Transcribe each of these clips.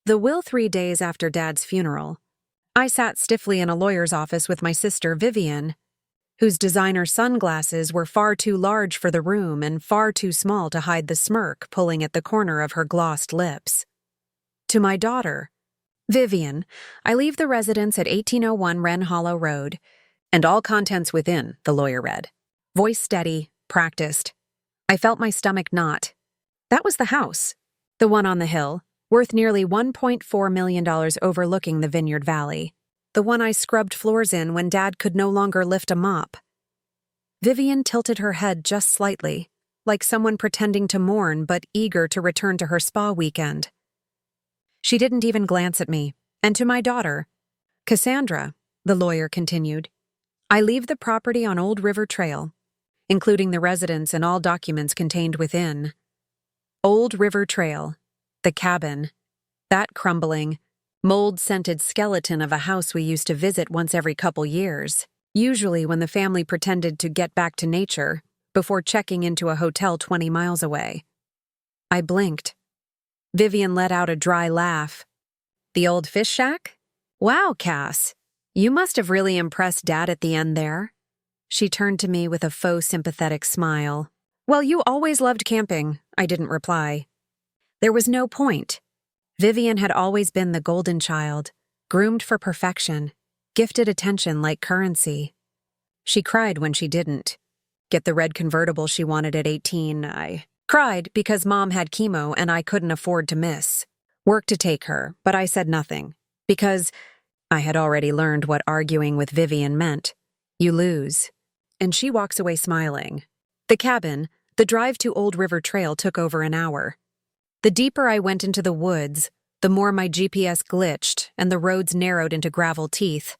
The will 3 days after Dad's funeral, I sat stiffly in a lawyer's office with my sister Vivian, whose designer sunglasses were far too large for the room and far too small to hide the smirk pulling at the corner of her glossed lips. To my daughter, Vivian, I leave the residence at 1801 Wren Hollow Road, and all contents within, the lawyer read. Voice steady, practiced. I felt my stomach knot. That was the house, the one on the hill, worth nearly $1.4 million overlooking the Vineyard Valley. The one I scrubbed floors in when Dad could no longer lift a mop. Vivian tilted her head just slightly, like someone pretending to mourn but eager to return to her spa weekend. She didn't even glance at me, and to my daughter, Cassandra, the lawyer continued, I leave the property on Old River Trail, including the residence and all documents contained within. Old River Trail, the cabin, that crumbling, mold-scented skeleton of a house we used to visit once every couple years, usually when the family pretended to get back to nature before checking into a hotel 20 miles away. I blinked. Vivian let out a dry laugh. The old fish shack? Wow, Cass, you must have really impressed Dad at the end there. She turned to me with a faux sympathetic smile. Well, you always loved camping, I didn't reply. There was no point. Vivian had always been the golden child, groomed for perfection, gifted attention like currency. She cried when she didn't get the red convertible she wanted at 18. I cried because Mom had chemo and I couldn't afford to miss work to take her, but I said nothing, because I had already learned what arguing with Vivian meant. You lose. And she walks away smiling. The cabin, the drive to Old River Trail took over an hour. The deeper I went into the woods, the more my GPS glitched and the roads narrowed into gravel teeth.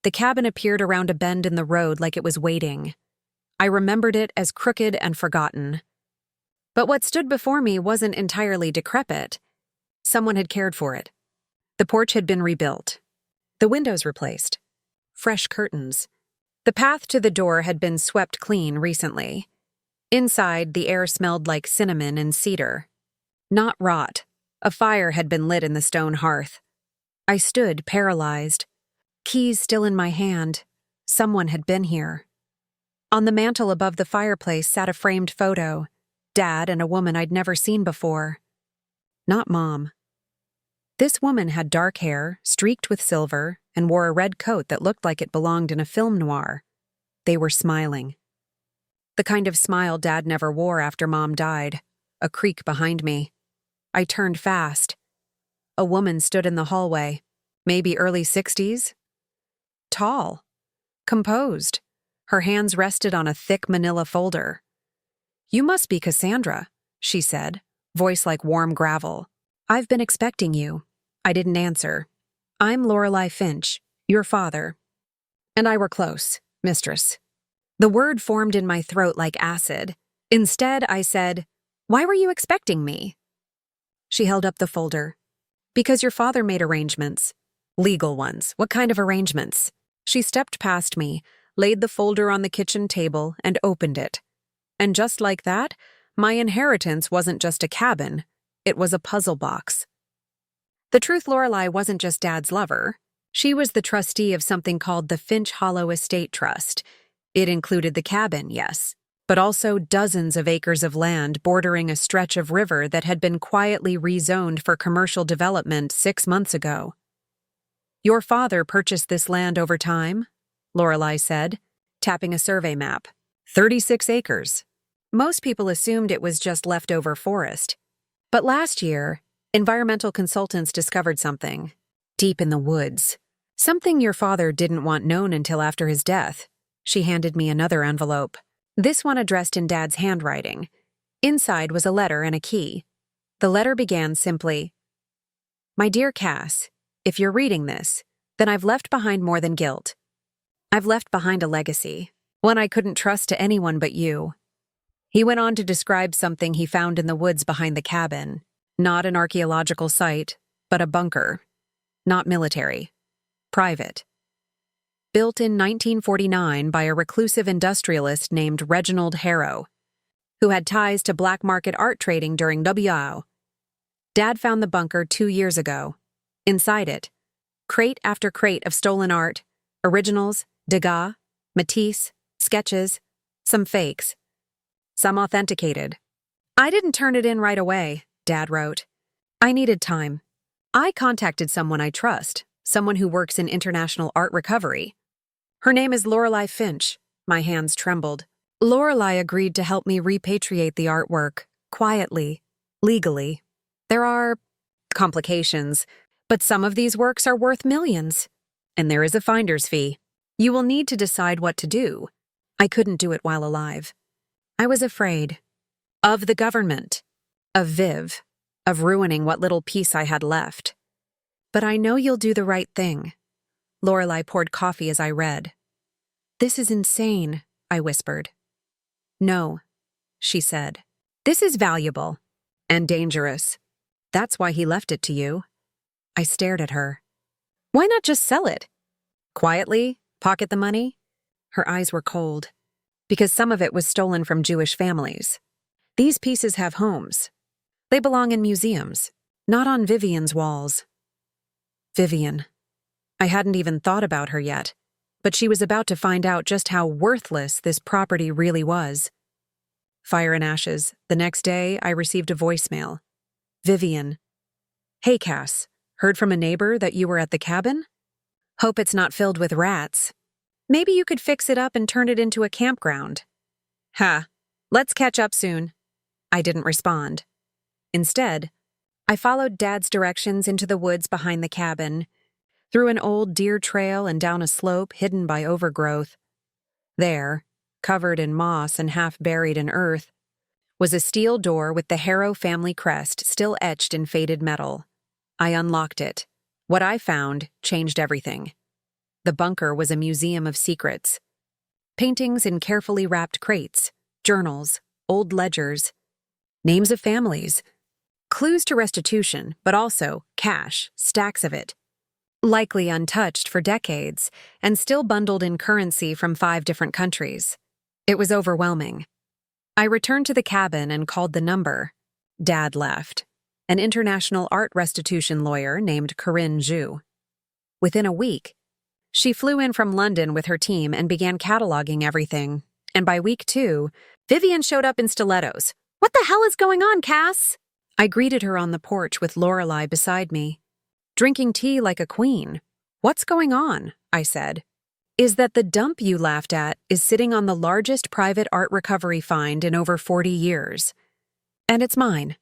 The cabin appeared around a bend in the road like it was waiting. I remembered it as crooked and forgotten. But what stood before me wasn't entirely decrepit. Someone had cared for it. The porch had been rebuilt. The windows replaced. Fresh curtains. The path to the door had been swept clean recently. Inside, the air smelled like cinnamon and cedar. Not rot. A fire had been lit in the stone hearth. I stood, paralyzed. Keys still in my hand. Someone had been here. On the mantel above the fireplace sat a framed photo. Dad and a woman I'd never seen before. Not Mom. This woman had dark hair, streaked with silver, and wore a red coat that looked like it belonged in a film noir. They were smiling. The kind of smile Dad never wore after Mom died. A creak behind me. I turned fast. A woman stood in the hallway, maybe early 60s. Tall. Composed. Her hands rested on a thick manila folder. You must be Cassandra, she said, voice like warm gravel. I've been expecting you. I didn't answer. I'm Lorelei Finch, your father. And I were close, mistress. The word formed in my throat like acid. Instead, I said, Why were you expecting me? She held up the folder. Because your father made arrangements. Legal ones. What kind of arrangements? She stepped past me, laid the folder on the kitchen table, and opened it. And just like that, my inheritance wasn't just a cabin. It was a puzzle box. The truth, Lorelei wasn't just Dad's lover. She was the trustee of something called the Finch Hollow Estate Trust. It included the cabin, yes, but also dozens of acres of land bordering a stretch of river that had been quietly rezoned for commercial development 6 months ago. Your father purchased this land over time, Lorelei said, tapping a survey map. 36 acres. Most people assumed it was just leftover forest. But last year, environmental consultants discovered something, deep in the woods. Something your father didn't want known until after his death. She handed me another envelope. This one addressed in Dad's handwriting. Inside was a letter and a key. The letter began simply, My dear Cass, if you're reading this, then I've left behind more than guilt. I've left behind a legacy, one I couldn't trust to anyone but you. He went on to describe something he found in the woods behind the cabin. Not an archaeological site, but a bunker. Not military. Private. Built in 1949 by a reclusive industrialist named Reginald Harrow, who had ties to black market art trading during WO. Dad found the bunker 2 years ago. Inside it, crate after crate of stolen art, originals, Degas, Matisse, sketches, some fakes, some authenticated. I didn't turn it in right away, Dad wrote. I needed time. I contacted someone I trust, someone who works in international art recovery. Her name is Lorelei Finch. My hands trembled. Lorelei agreed to help me repatriate the artwork, quietly, legally. There are complications, but some of these works are worth millions. And there is a finder's fee. You will need to decide what to do. I couldn't do it while alive. I was afraid. Of the government. Of Viv. Of ruining what little peace I had left. But I know you'll do the right thing. Lorelei poured coffee as I read. This is insane, I whispered. No, she said. This is valuable. And dangerous. That's why he left it to you. I stared at her. Why not just sell it? Quietly, pocket the money? Her eyes were cold. Because some of it was stolen from Jewish families. These pieces have homes. They belong in museums, not on Vivian's walls. Vivian. I hadn't even thought about her yet, but she was about to find out just how worthless this property really was. Fire and ashes. The next day, I received a voicemail. Vivian. Hey, Cass. Heard from a neighbor that you were at the cabin? Hope it's not filled with rats. Maybe you could fix it up and turn it into a campground. Ha. Let's catch up soon. I didn't respond. Instead, I followed Dad's directions into the woods behind the cabin, through an old deer trail and down a slope hidden by overgrowth. There, covered in moss and half buried in earth, was a steel door with the Harrow family crest still etched in faded metal. I unlocked it. What I found changed everything. The bunker was a museum of secrets. Paintings in carefully wrapped crates, journals, old ledgers, names of families, clues to restitution, but also cash, stacks of it. Likely untouched for decades, and still bundled in currency from 5 different countries. It was overwhelming. I returned to the cabin and called the number. Dad left. An international art restitution lawyer named Corinne Zhu. Within a week, she flew in from London with her team and began cataloging everything. And by week 2, Vivian showed up in stilettos. What the hell is going on, Cass? I greeted her on the porch with Lorelei beside me. Drinking tea like a queen. What's going on? I said. Is that the dump you laughed at is sitting on the largest private art recovery find in over 40 years. And it's mine.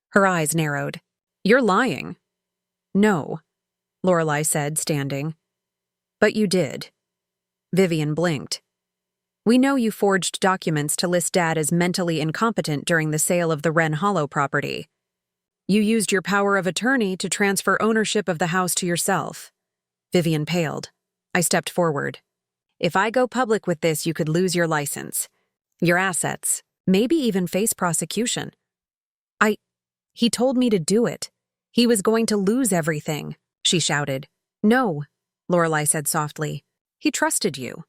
Her eyes narrowed. You're lying. No, Lorelei said, standing. But you did. Vivian blinked. We know you forged documents to list Dad as mentally incompetent during the sale of the Wren Hollow property. You used your power of attorney to transfer ownership of the house to yourself. Vivian paled. I stepped forward. If I go public with this, you could lose your license, your assets, maybe even face prosecution. He told me to do it. He was going to lose everything, she shouted. No, Lorelei said softly. He trusted you.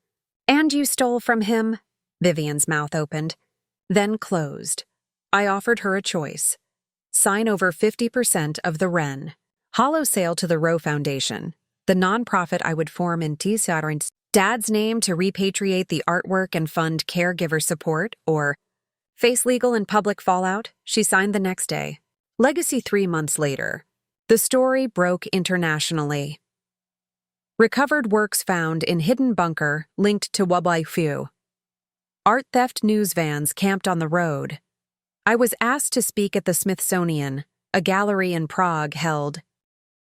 And you stole from him? Vivian's mouth opened, then closed. I offered her a choice. Sign over 50% of the Wren Hollow sale to the Rowe Foundation, the nonprofit I would form in Tisarins. Dad's name to repatriate the artwork and fund caregiver support, or face legal and public fallout. She signed the next day. Legacy 3 months later. The story broke internationally. Recovered works found in hidden bunker linked to Wabaifu. Art theft news vans camped on the road. I was asked to speak at the Smithsonian, a gallery in Prague held